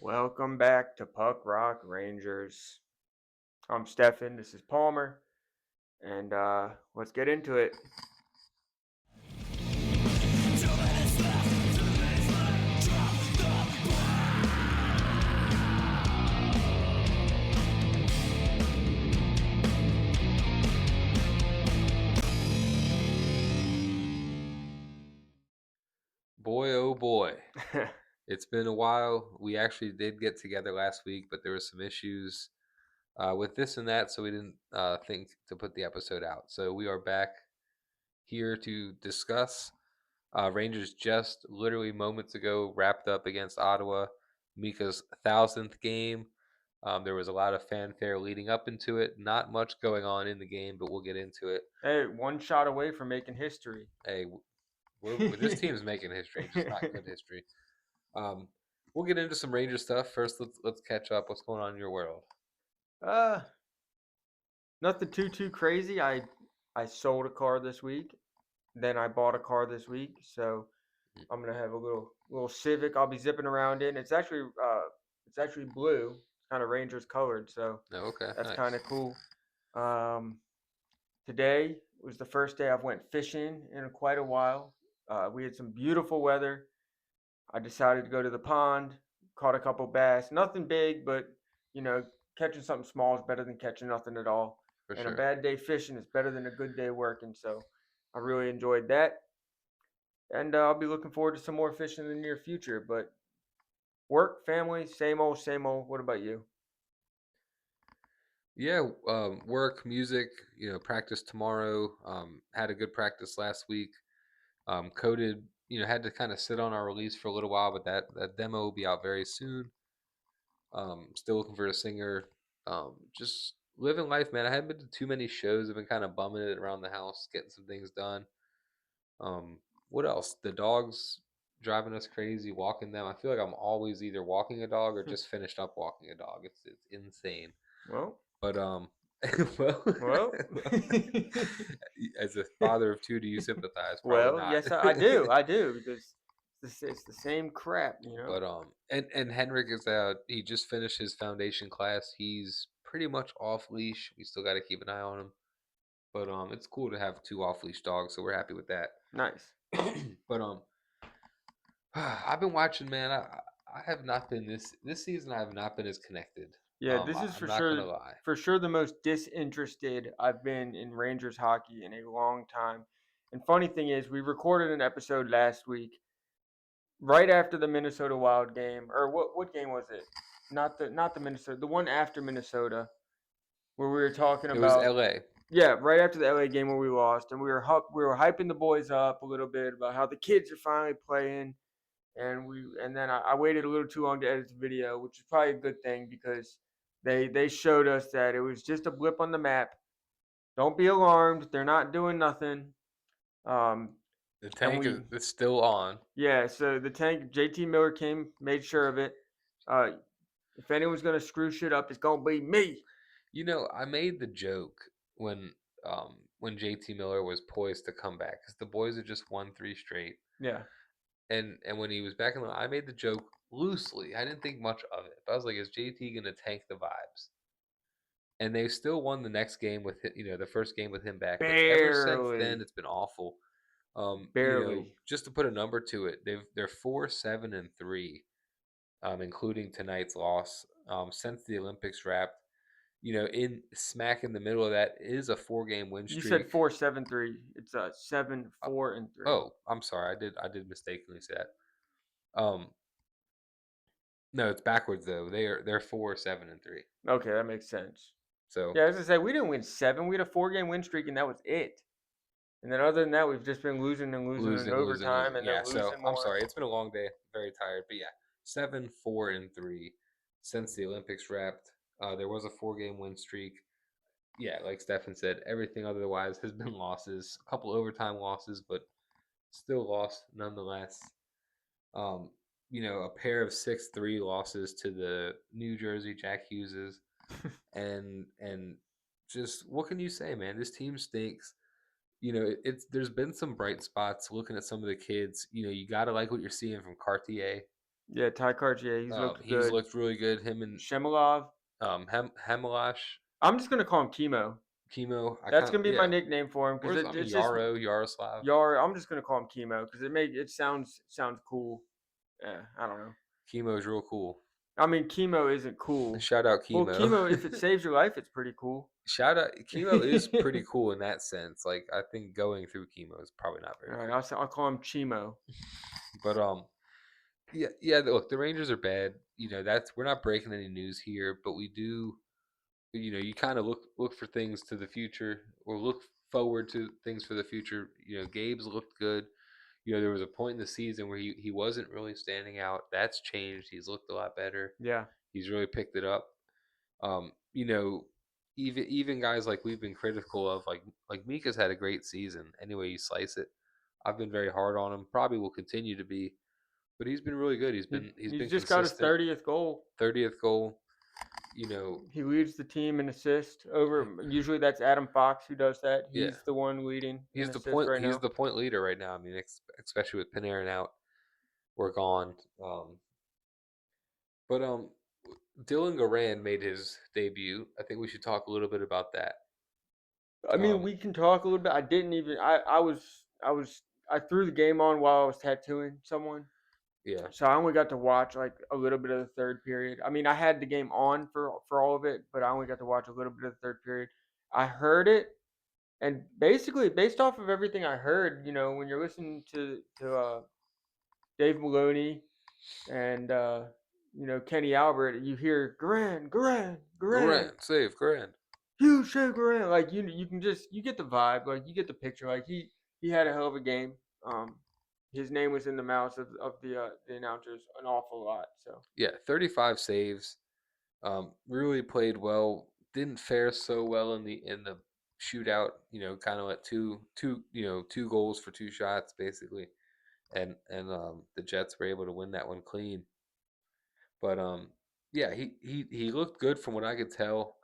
Welcome back to Puck Rock Rangers. I'm Stefan, this is Palmer, and let's get into it. Boy, oh boy. It's been a while. We actually did get together last week, but there were some issues with this and that, so we didn't think to put the episode out. So we are back here to discuss. Rangers just literally moments ago wrapped up against Ottawa, Mika's 1,000th game. There was a lot of fanfare leading up into it. Not much going on in the game, but we'll get into it. Hey, one shot away from making history. Hey, this team's making history, just not good history. We'll get into some Ranger stuff first. Let's catch up. What's going on in your world? uh, Nothing too crazy. I sold a car this week, then I bought a car this week, so I'm gonna have a little Civic. I'll be zipping around in. It's actually blue. It's kind of Rangers colored, so No, okay, that's kind nice. of cool. Um, Today was the first day I've went fishing in quite a while. We had some beautiful weather. I decided to go to the pond, caught a couple bass. Nothing big, but you know, catching something small is better than catching nothing at all. For And a sure. bad day fishing is better than a good day working. So I really enjoyed that, and I'll be looking forward to some more fishing in the near future. But work, family, same old, same old. What about you? Yeah, work, music. Practice tomorrow. Had a good practice last week. Coded. Had to kind of sit on our release for a little while, but that demo will be out very soon. Still looking for a singer. Just living life, man. I haven't been to too many shows. I've been kind of bumming it around the house, getting some things done. What else? The dogs driving us crazy, walking them. I feel like I'm always either walking a dog or just finished up walking a dog. It's insane. Well, But well, well. as a father of two, do you sympathize? Probably Well, not. yes, I do because it's the same crap, you know. But and Henrik is he just finished his foundation class. He's pretty much off leash. We still got to keep an eye on him. But it's cool to have two off leash dogs, so we're happy with that. Nice. But I've been watching, man. I have not been this season. I have not been as connected. Yeah, this is I'm not gonna lie. for sure the most disinterested I've been in Rangers hockey in a long time. And funny thing is, we recorded an episode last week, right after the Minnesota Wild game, or what game was it? Not the Minnesota, the one after Minnesota, where we were talking It was about. L.A. Yeah, right after the LA game where we lost, and we were hyping the boys up a little bit about how the kids are finally playing, and then I waited a little too long to edit the video, which is probably a good thing because they showed us that it was just a blip on the map. Don't be alarmed; they're not doing nothing. Um, The and tank we is still on. Yeah, so the tank JT Miller came, made sure of it. Uh, if anyone's gonna screw shit up, it's gonna be me. I made the joke when JT Miller was poised to come back because the boys had just won three straight, Yeah, and when he was back in the, I made the joke loosely. I didn't think much of it. But I was like, is JT gonna tank the vibes? And they still won the next game with the first game with him back. But ever since then, barely, it's been awful. barely. Just to put a number to it, they're 4-7-3, including tonight's loss. Since the Olympics wrapped, in smack in the middle of that is a 4-game win You said streak. 4-7-3. It's seven, Uh, 4, and 3. oh, I'm sorry, I did mistakenly say that. No, it's backwards though. They're 4-7-3. Okay, that makes sense. So Yeah, as I say, we didn't win seven. We had a 4-game win streak, and that was it. And then other than that, we've just been losing and losing in losing, losing, overtime, losing. and then Yeah. So losing I'm more. sorry. It's been a long day. Very tired. But yeah, 7-4-3 since the Olympics wrapped. There was a 4-game win streak. Yeah, like Stefan said, everything otherwise has been losses. A couple overtime losses, but still lost nonetheless. Um, a pair of 6-3 losses to the New Jersey Jack Hugheses, and just what can you say, man? This team stinks. It's there's been some bright spots looking at some of the kids. You gotta like what you're seeing from Cartier. Yeah, Ty Cartier, he's looked He's good. looked really good. Him and Shemalov. Hemelash, I'm just gonna call him Chemo. Chemo. I That's kind of gonna be my yeah. nickname for him because Where's I mean it's just Yaroslav, Yar. I'm just gonna call him Chemo because it sounds cool. Yeah, I don't know. Chemo's real cool. I mean, chemo isn't cool. Shout out Well, Chemo. chemo, if it saves your life, it's pretty cool. Shout out All chemo is pretty cool in that sense. Like I think going through chemo is probably not very right, cool. I'll call him Chemo. But yeah, yeah. Look, the Rangers are bad. That's we're not breaking any news here, but we do. You kind of look for things to the future or look forward to things for the future. Gabe's looked good. There was a point in the season where he wasn't really standing out. That's changed. He's looked a lot better. Yeah, He's really picked it up. Um, you know, even guys like we've been critical of, like Mika's had a great season. Anyway, you slice it. I've been very hard on him. Probably will continue to be, but he's been really good. He's been he's he's been just got his consistent. 30th goal. 30th goal. You know, He leads the team in assists. Usually that's Adam Fox who does that. yeah, He's the one leading in he's the assists point. right He's now. the point leader right now. I mean, especially with Panarin out, we're gone. But Dylan Garand made his debut. I think we should talk a little bit about that. I mean, Um, we can talk a little bit. I didn't even. I threw the game on while I was tattooing someone. yeah, So I only got to watch like a little bit of the third period. I mean, I had the game on for all of it, but I only got to watch a little bit of the third period. I heard it, and basically, based off of everything I heard, when you're listening to Dave Maloney and Kenny Albert, you hear Garan, Garand, save Garand. huge shake Garan. Like you can just you get the vibe, like you get the picture. Like he had a hell of a game. Um, his name was in the mouths of the announcers an awful lot. So. Yeah, 35 saves. Really played well. Didn't fare so well in the shootout. Kind of let two goals for two shots basically, and the Jets were able to win that one clean. But yeah, he looked good from what I could tell.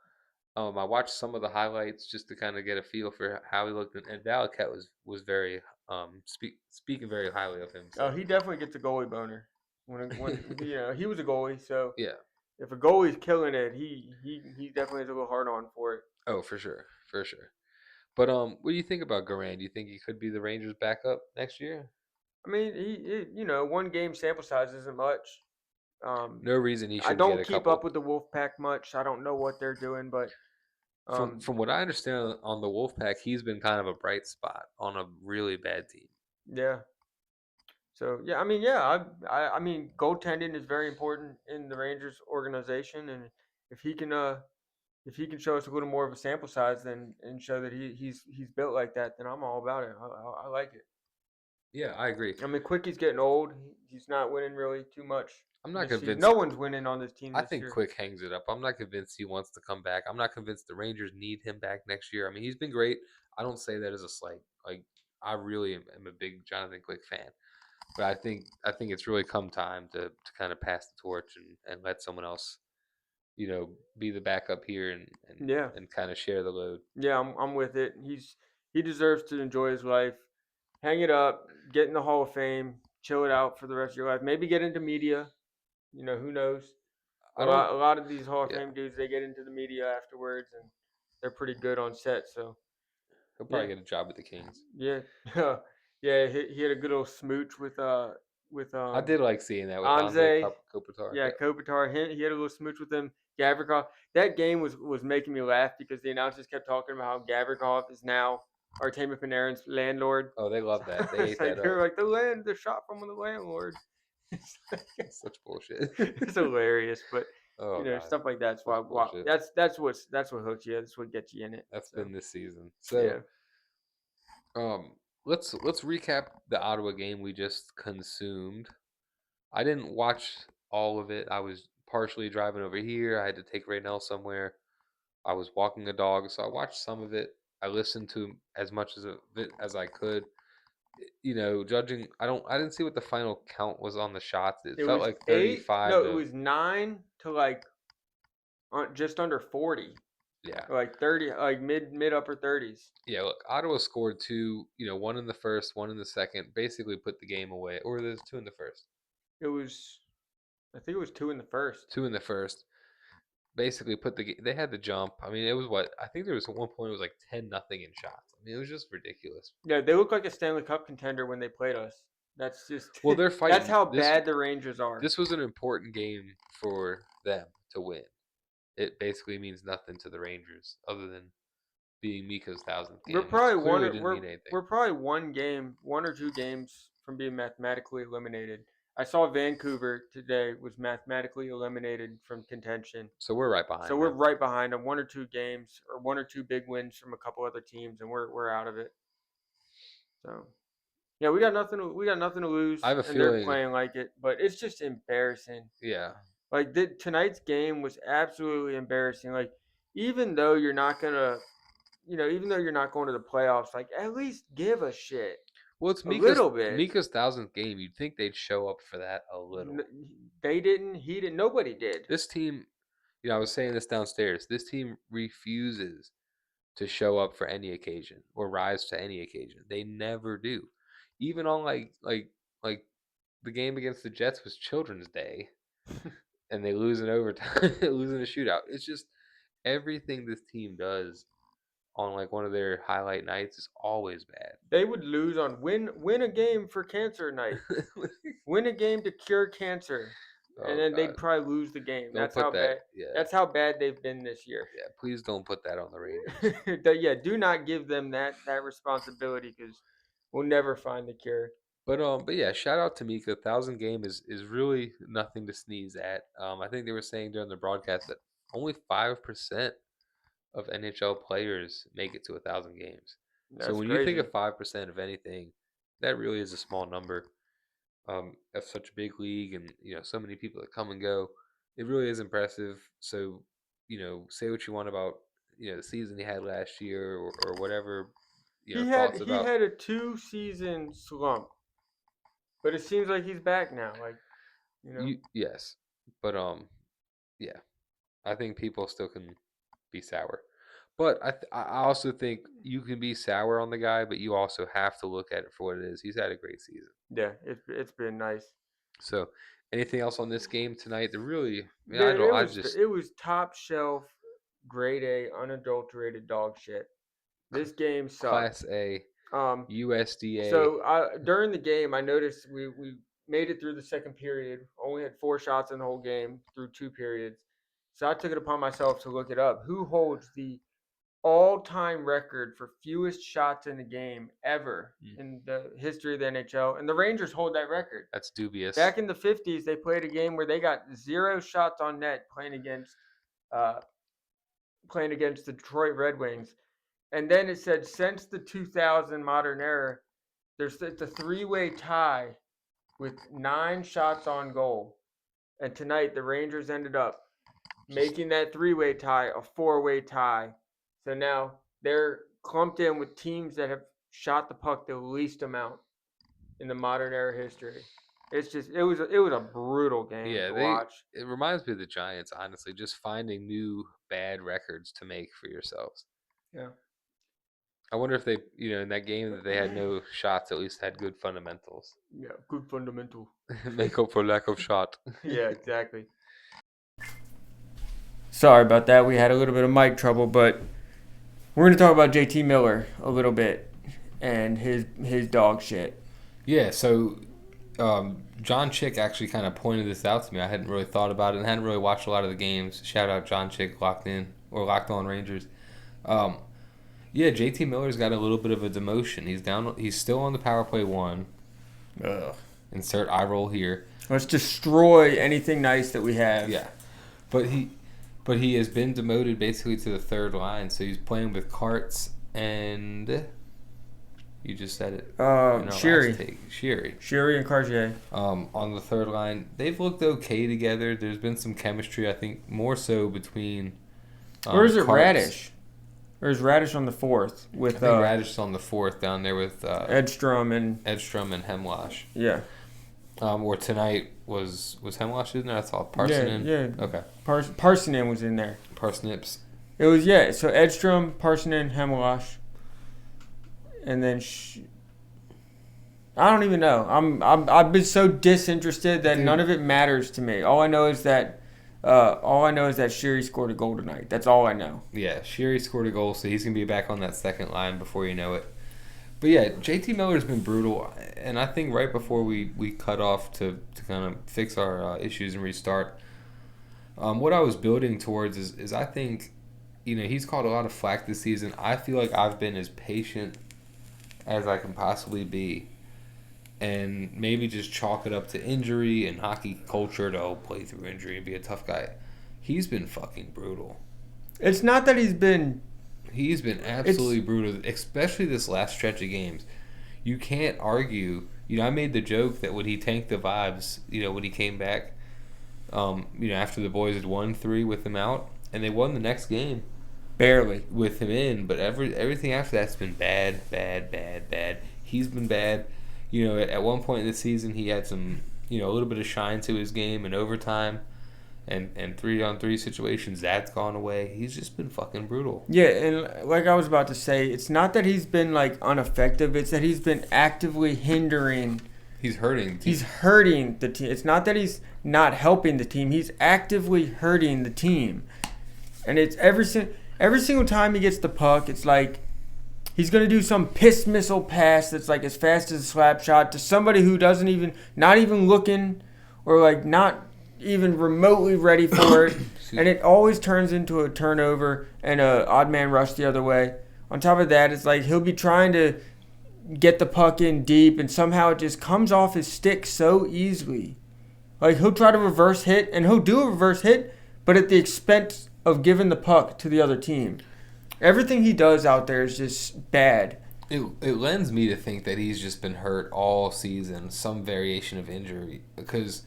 I watched some of the highlights just to kind of get a feel for how he looked, and Valaket was very speaking very highly of him. Oh, So he definitely gets a goalie boner. When he was a goalie, so yeah, if a goalie's killing it, he definitely has a little hard on for it. oh for sure, for sure. But what do you think about Garand? Do you think he could be the Rangers' backup next year? I mean, one game sample size isn't much. Um, No reason he I shouldn't get don't a keep up couple. with the Wolfpack much. I don't know what they're doing, but From what I understand on the Wolfpack, he's been kind of a bright spot on a really bad team. yeah. So yeah, I mean, yeah, I mean, goaltending is very important in the Rangers organization, and if he can if he can show us a little more of a sample size, then and show that he's built like that, then I'm all about it. I like it. Yeah, I agree. I mean, Quickie's getting old. He's not winning really too much I'm not this season. convinced. No one's winning on this team I this think year. Quick hangs it up. I'm not convinced he wants to come back. I'm not convinced the Rangers need him back next year. I mean, he's been great. I don't say that as a slight. Like, I really am a big Jonathan Quick fan, but I think it's really come time to kind of pass the torch and let someone else, be the backup here and Yeah, and kind of share the load. yeah, I'm with it. He deserves to enjoy his life, hang it up, get in the Hall of Fame, chill it out for the rest of your life. Maybe get into media. Who knows? I don't. A lot of these Hall of Yeah, Fame dudes, they get into the media afterwards, and they're pretty good on set. So he'll probably yeah, get a job with the Kings. yeah, yeah. He had a good little smooch with I did like seeing that with Andre Anze. Kopitar. Yeah, Yeah. Kopitar. He had a little smooch with him. Gavrikov. That game was making me laugh because the announcers kept talking about how Gavrikov is now Artemi Panarin's landlord. Oh, they So love that. They it's ate like that up. they're like the shot from the landlord. It's, like, That's such bullshit. it's hilarious, but Oh god, stuff like that's such why bullshit. that's what hooks you. That's what gets you in it. That's So been this season. yeah. So, let's recap the Ottawa game we just consumed. I didn't watch all of it. I was partially driving over here. I had to take Raynell somewhere. I was walking a dog, so I watched some of it. I listened to as much of it as I could. Judging, I didn't see what the final count was on the shots. It It felt was like 8. 35 No, it to was 9 to like just under 40. yeah. Like 30, like mid upper 30s. Yeah, look, Ottawa scored two, one in the first, one in the second, basically put the game away. Or there's two in the first. It was. I think it was 2 in the first. 2 in the first. Basically, they had the jump. I mean, it was what I think there was at one point it was like 10-0 in shots. I mean, it was just ridiculous. Yeah, they look like a Stanley Cup contender when they played us. That's just Well, they're that's fighting. how This bad the Rangers are. this was an important game for them to win. It basically means nothing to the Rangers other than being Mika's 1,000th We're game, which probably clearly didn't mean anything. we're probably one or two games from being mathematically eliminated. I saw Vancouver today was mathematically eliminated from contention. So we're right behind So we're them. right behind them, 1 or 2 games or 1 or 2 big wins from a couple other teams, and we're out of it. So yeah, we got nothing to lose, I have a and they're feeling, playing like it, but it's just embarrassing. yeah. Like tonight's game was absolutely embarrassing. Like even though you're not gonna, even though you're not going to the playoffs, like at least give a shit Well, it's a little bit. Mika's 1,000th game. You'd think they'd show up for that a little. They didn't. He didn't. Nobody did. This team, I was saying this downstairs. This team refuses to show up for any occasion or rise to any occasion. They never do. Even on like the game against the Jets was Children's Day, and they lose in overtime, losing a shootout. It's just everything this team does on like one of their highlight nights is always They would lose on win a game for cancer night. bad. Win a game to cure cancer, and Oh then God! they'd probably lose the game. Don't put that. Yeah, That's how bad they've been this year. yeah. Please don't put that on the Rangers. Yeah, do not give them that responsibility because we'll never find the cure. But yeah, shout out to Mika. 1,000 game is really nothing to sneeze at. I think they were saying during the broadcast that only 5% of NHL players make it to 1,000 games. So That's when you think crazy. of 5% of anything, that really is a small number. Of such a big league, and so many people that come and go, it really is impressive. So say what you want about the season he had last year, or whatever thoughts He about had a 2 season slump, but it seems like he's back now. Like you. Yes, but yeah, I think people still can be sour. But I also think you can be sour on the guy, but you also have to look at it for what it is. He's had a great season. Yeah, it's been nice. So, anything else on this game tonight? That really, I mean, I Dude, don't. I just it was top shelf, grade A, unadulterated dog shit. This game sucked. Class A, Um, USDA. so during the game, I noticed we made it through the second period. Only had 4 shots in the whole game through 2 periods. So I took it upon myself to look it up. Who holds the all-time record for fewest shots in a game ever in the history of the NHL? And the Rangers hold that record. That's dubious. Back in the 50s, they played a game where they got 0 shots on net uh, playing against the Detroit Red Wings. And then it said since the 2000 modern era, it's a 3-way tie with 9 shots on goal. And tonight the Rangers ended up making that 3-way tie a 4-way tie. So now they're clumped in with teams that have shot the puck the least amount in the modern era history. It's just it was a brutal game Yeah, to watch. it reminds me of the Giants, honestly, just finding new bad records to make for yourselves. Yeah. I wonder if they, in that game that they had no shots, at least had good fundamentals. Yeah, good fundamental. Make up for lack of shot. Yeah, exactly. Sorry about that. We had a little bit of mic trouble, but we're going to talk about JT Miller a little bit and his dog shit. Yeah, so John Chick actually kind of pointed this out to me. I hadn't really thought about it and hadn't really watched a lot of the games. Shout out John Chick, Locked On Rangers. Yeah, JT Miller's got a little bit of a demotion. He's down. He's still on the power play 1. Ugh. Insert eye roll here. Let's destroy anything nice that we have. Yeah, but he has been demoted basically to the third line. So he's playing with Karts and you just said it. Sheary and Cartier. On the third line, they've looked okay together. There's been some chemistry, I think, more so between. Or is it Karts. Radish? Or is Radish on the fourth with? I think Radish is on the fourth down there with Edstrom and Hemlash. Yeah. Or tonight was Hemlash in there? I thought Parsonen. Yeah. Okay. Parsonen was in there. Parsnips. It was So Edstrom, Parsonen, Hemlash, and then I don't even know. I've been so disinterested that none of it matters to me. All I know is that Sherry scored a goal tonight. That's all I know. Yeah, Sherry scored a goal, so he's gonna be back on that second line before you know it. But yeah, JT Miller's been brutal, and I think right before we cut off to kind of fix our issues and restart, what I was building towards is I think, he's caught a lot of flack this season. I feel like I've been as patient as I can possibly be, and maybe just chalk it up to injury and hockey culture to play through injury and be a tough guy. He's been fucking brutal. It's not that he's been absolutely brutal, especially this last stretch of games. You can't argue. I made the joke that when he tanked the vibes, when he came back, after the boys had won 3 with him out, and they won the next game. Barely. With him in, but everything after that's been bad. He's been bad. At one point in the season, he had some, a little bit of shine to his game in overtime. And 3-on-3 situations, that's gone away. He's just been fucking brutal. Yeah, and like I was about to say, it's not that he's been like ineffective. It's that he's been actively hindering. He's hurting. He's hurting the team. It's not that he's not helping the team. He's actively hurting the team. And it's every single time he gets the puck, it's like he's gonna do some piss missile pass that's like as fast as a slap shot to somebody who not even looking, or like not even remotely ready for it, and it always turns into a turnover and a odd man rush the other way. On top of that, it's like he'll be trying to get the puck in deep, and somehow it just comes off his stick so easily. Like he'll try to reverse hit, and he'll do a reverse hit, but at the expense of giving the puck to the other team. Everything he does out there is just bad. It lends me to think that he's just been hurt all season, some variation of injury, because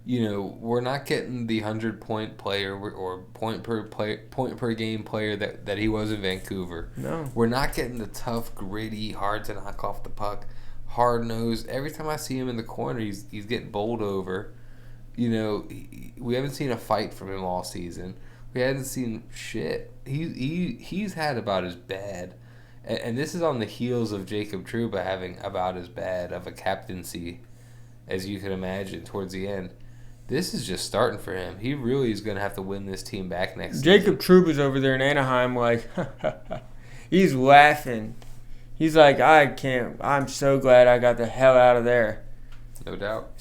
we're not getting the 100-point player or point per game player that he was in Vancouver. No. We're not getting the tough, gritty, hard to knock off the puck, hard nosed. Every time I see him in the corner, he's getting bowled over. We haven't seen a fight from him all season. We haven't seen shit. He's had about as bad, and this is on the heels of Jacob Trouba having about as bad of a captaincy as you can imagine towards the end. This is just starting for him. He really is going to have to win this team back next season. Jacob Trouba's over there in Anaheim like, he's laughing. He's like, I'm so glad I got the hell out of there. No doubt.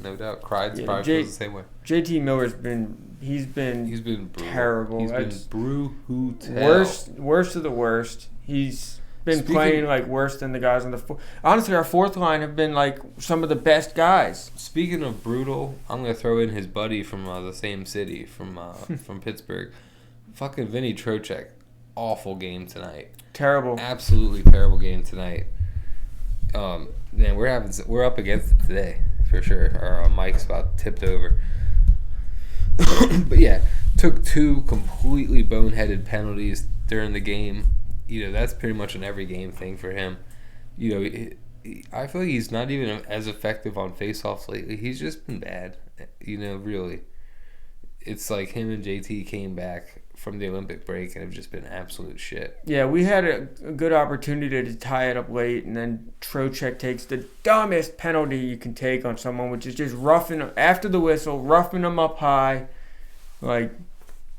No doubt. Cried probably feels the same way. JT Miller's been brutal. Terrible. He's been brutal. Worst of the worst. He's been playing like worse than the guys on the honestly, our fourth line have been like some of the best guys. Speaking of brutal, I'm gonna throw in his buddy from the same city, from Pittsburgh, fucking Vinny Trocheck. Awful game tonight. Terrible. Absolutely terrible game tonight. Man, we're up against it today for sure. Our mic's about tipped over. But yeah, took 2 completely boneheaded penalties during the game. That's pretty much an every game thing for him. I feel like he's not even as effective on faceoffs lately. He's just been bad. Really. It's like him and JT came back from the Olympic break and have just been absolute shit. Yeah, we had a good opportunity to tie it up late, and then Trocheck takes the dumbest penalty you can take on someone, which is just after the whistle, roughing them up high. Like,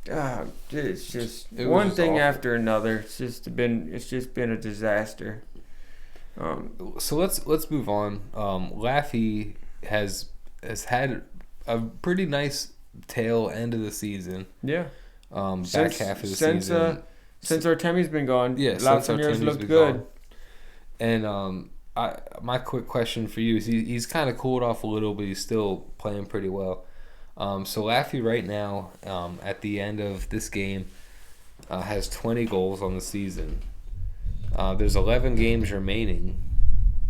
it's just one thing awful after another. It's just been a disaster. So let's move on. Laffy has had a pretty nice tail end of the season. Yeah. Back half of the season. Since Artemi's been gone, yeah, Lafreniere's looked good. Gone. And my quick question for you is he's kind of cooled off a little, but he's still playing pretty well. So Laffy right now, at the end of this game, has 20 goals on the season. There's 11 games remaining.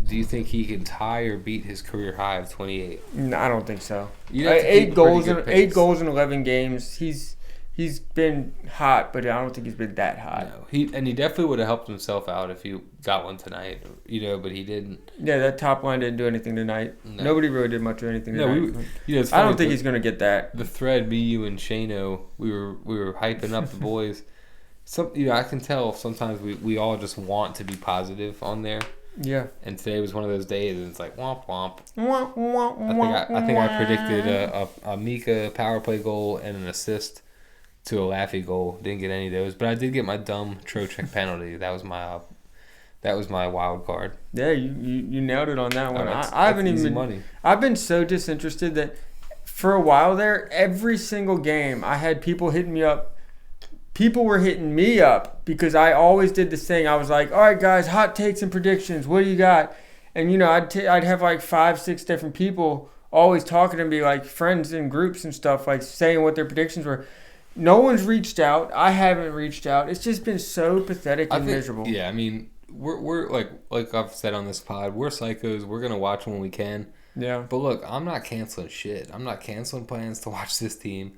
Do you think he can tie or beat his career high of 28? No, I don't think so. 8 goals in 11 games. He's been hot, but I don't think he's been that hot. No, he definitely would have helped himself out if he got one tonight, but he didn't. Yeah, that top line didn't do anything tonight. No. Nobody really did much of anything tonight. It's funny, I don't think he's gonna get that. The thread, me, you, and Shano, we were hyping up the boys. I can tell sometimes we all just want to be positive on there. Yeah. And today was one of those days, and it's like womp womp. Wah, wah, I think I predicted a M1KA power play goal and an assist to a Laffy goal. Didn't get any of those, but I did get my dumb Trocheck penalty. That was my wild card. Yeah, you nailed it on that one. I haven't even been money. I've been so disinterested that for a while there, every single game I had people hitting me up. People were hitting me up because I always did this thing. I was like, all right, guys, hot takes and predictions. What do you got? And, I'd have like 5-6 different people always talking to me, like friends in groups and stuff, like saying what their predictions were. No one's reached out. I haven't reached out. It's just been so pathetic and miserable. Yeah, I mean, we're like I've said on this pod, we're psychos. We're going to watch when we can. Yeah. But look, I'm not canceling shit. I'm not canceling plans to watch this team.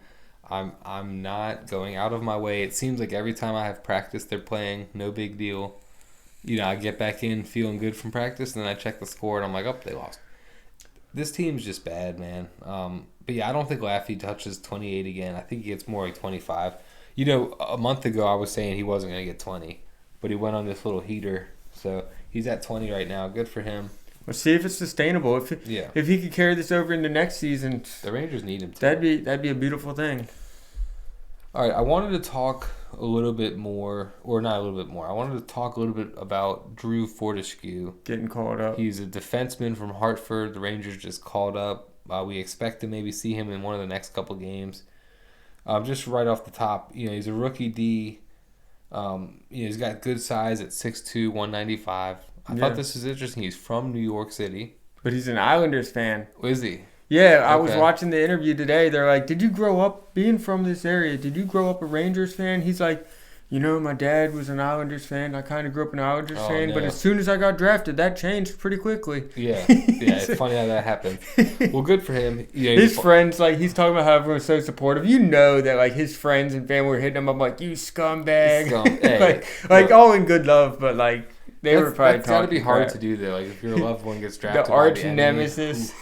I'm not going out of my way. It seems like every time I have practice, they're playing. No big deal. I get back in feeling good from practice, and then I check the score, and I'm like, oh, they lost. This team's just bad, man. But yeah, I don't think Laffy touches 28 again. I think he gets more like 25. A month ago I was saying he wasn't going to get 20, but he went on this little heater. So he's at 20 right now. Good for him. Let's see if it's sustainable. If he could carry this over into next season, the Rangers need him to. That'd be a beautiful thing. All right, I wanted to talk a little bit more, or not a little bit more. I wanted to talk a little bit about Drew Fortescue. Getting called up. He's a defenseman from Hartford. The Rangers just called up. We expect to maybe see him in one of the next couple games. Just right off the top, he's a rookie D. He's got good size at 6'2", 195. I thought this was interesting. He's from New York City. But he's an Islanders fan. Is he? Yeah, I was watching the interview today. They're like, did you grow up being from this area? Did you grow up a Rangers fan? He's like, my dad was an Islanders fan. I kind of grew up an Islanders fan. No. But as soon as I got drafted, that changed pretty quickly. Yeah, it's funny how that happened. Well, good for him. His friends, he's talking about how everyone's so supportive. That, his friends and family were hitting him up like, you scumbag. Hey, all in good love, but, they were probably that's got to be hard to do, though. If your loved one gets drafted the arch nemesis.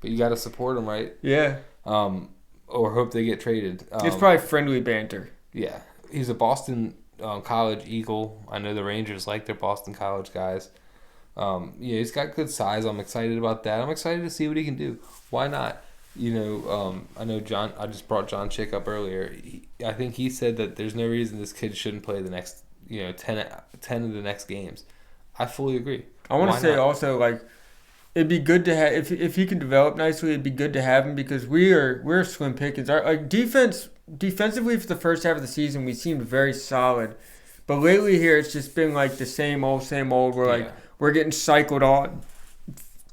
But you got to support them, right? Yeah. Or hope they get traded. It's probably friendly banter. Yeah. He's a Boston College Eagle. I know the Rangers like their Boston College guys. He's got good size. I'm excited about that. I'm excited to see what he can do. Why not? I know John. I just brought John Chick up earlier. I think he said that there's no reason this kid shouldn't play the next, 10 of the next games. I fully agree. I want to say also, it'd be good to have if he can develop nicely. It'd be good to have him because we're slim pickings. Our defensively for the first half of the season, we seemed very solid, but lately here it's just been the same old. We're getting cycled on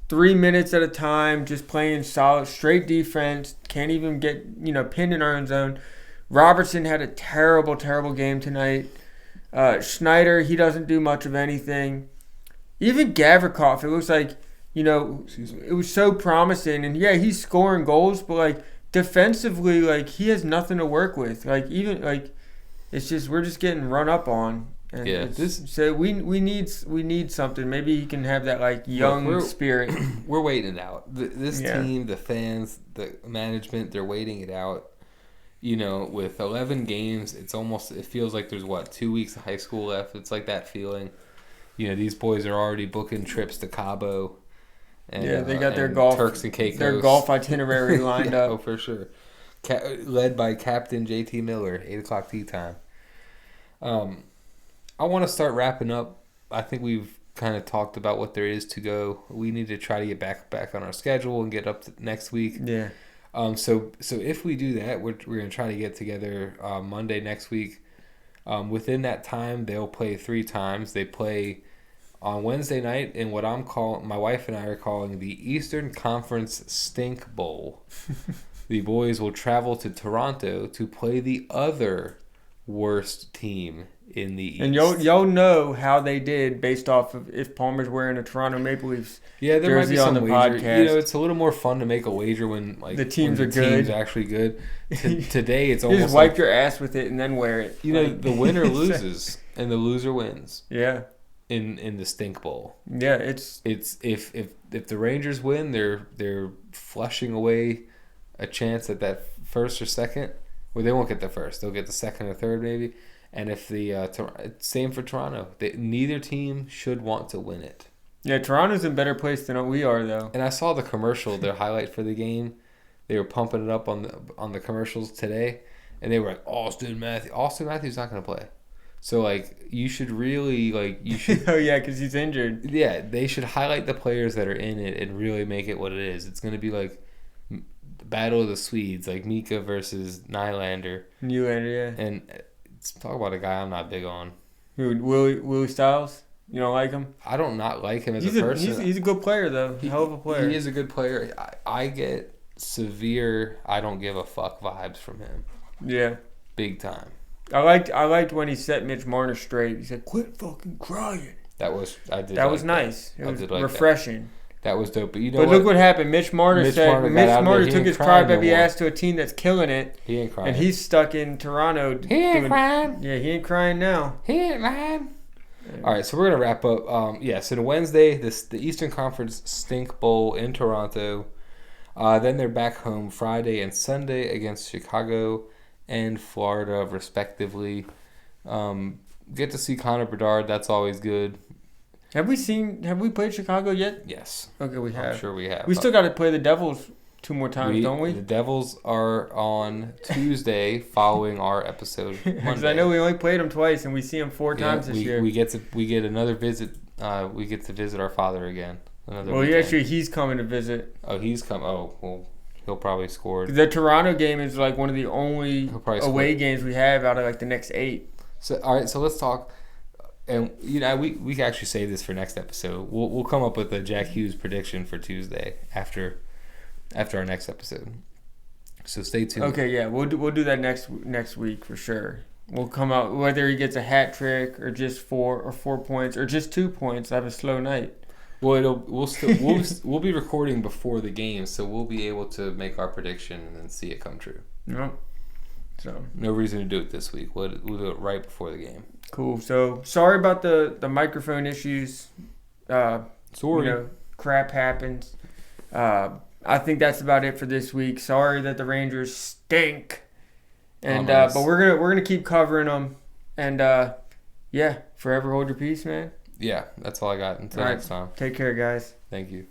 3 minutes at a time, just playing solid straight defense. Can't even get pinned in our own zone. Robertson had a terrible game tonight. Schneider, he doesn't do much of anything. Even Gavrikov, it looks like. It was so promising, and yeah, he's scoring goals, but defensively, he has nothing to work with. It's just we're just getting run up on. And so we need something. Maybe he can have that young spirit. We're waiting it out. This team, the fans, the management, they're waiting it out. With 11 games, it feels like there's 2 weeks of high school left. It's like that feeling. These boys are already booking trips to Cabo. And, they got their Turks and Caicos. Their golf itinerary lined up. Oh, for sure. Led by Captain JT Miller, 8 o'clock tea time. I want to start wrapping up. I think we've kind of talked about what there is to go. We need to try to get back on our schedule and get up to next week. Yeah. So if we do that, we're going to try to get together Monday next week. Within that time, they'll play 3 times. They play on Wednesday night in what my wife and I are calling the Eastern Conference Stink Bowl. The boys will travel to Toronto to play the other worst team in the East. And y'all know how they did based off of if Palmer's wearing a Toronto Maple Leafs jersey on the podcast. It's a little more fun to make a wager when the teams are good. Team's actually good. Today it's almost you just wipe your ass with it and then wear it. The winner loses and the loser wins. Yeah. In the Stink Bowl. Yeah, it's if the Rangers win, they're flushing away a chance at that first or second. Well, they won't get the first; they'll get the second or third maybe. And if same for Toronto, neither team should want to win it. Yeah, Toronto's in a better place than we are, though. And I saw the commercial, their highlight for the game. They were pumping it up on the commercials today, and they were like, Austin Matthews not going to play. So, like, you should really, Oh, yeah, because he's injured. Yeah, they should highlight the players that are in it and really make it what it is. It's going to be like the Battle of the Swedes, like Mika versus Nylander. Yeah. And talk about a guy I'm not big on. Who, Willie Styles? You don't like him? I don't not like him as a person. He's a good player, though. Hell of a player. He is a good player. I get severe I don't give a fuck vibes from him. Yeah. Big time. I liked when he set Mitch Marner straight. He said, "Quit fucking crying." That was nice. It was refreshing. That was dope. But look what happened. Mitch Marner took his crybaby ass to a team that's killing it. He ain't crying. And he's stuck in Toronto. He ain't crying. Yeah, he ain't crying now. He ain't crying. All right, so we're gonna wrap up. So the Wednesday, the Eastern Conference Stink Bowl in Toronto. Then they're back home Friday and Sunday against Chicago and Florida, respectively. Get to see Connor Bedard. That's always good. Have we played Chicago yet? Yes. Okay, we have. I'm sure we have. We still got to play the Devils 2 more times, don't we? The Devils are on Tuesday following our episode Because I know we only played them twice, and we see them 4 times this year. We get another visit. We get to visit our father again. He's coming to visit. Oh, he's come. Oh, well, he'll probably score. The Toronto game is like one of the only away games we have out of like the next 8. So all right, so let's talk. And we can actually save this for next episode. We'll come up with a Jack Hughes prediction for Tuesday after our next episode. So stay tuned. Okay, yeah, we'll do that next week for sure. We'll come out whether he gets a hat trick or just 4 points or just 2 points. I have a slow night. Well, we'll be recording before the game, so we'll be able to make our prediction and then see it come true. Yep. So no reason to do it this week. We'll do it right before the game. Cool. So sorry about the microphone issues. Sorry. Crap happens. I think that's about it for this week. Sorry that the Rangers stink. And nice. But we're gonna keep covering them. And forever hold your peace, man. Yeah, that's all I got. Until next time. Take care, guys. Thank you.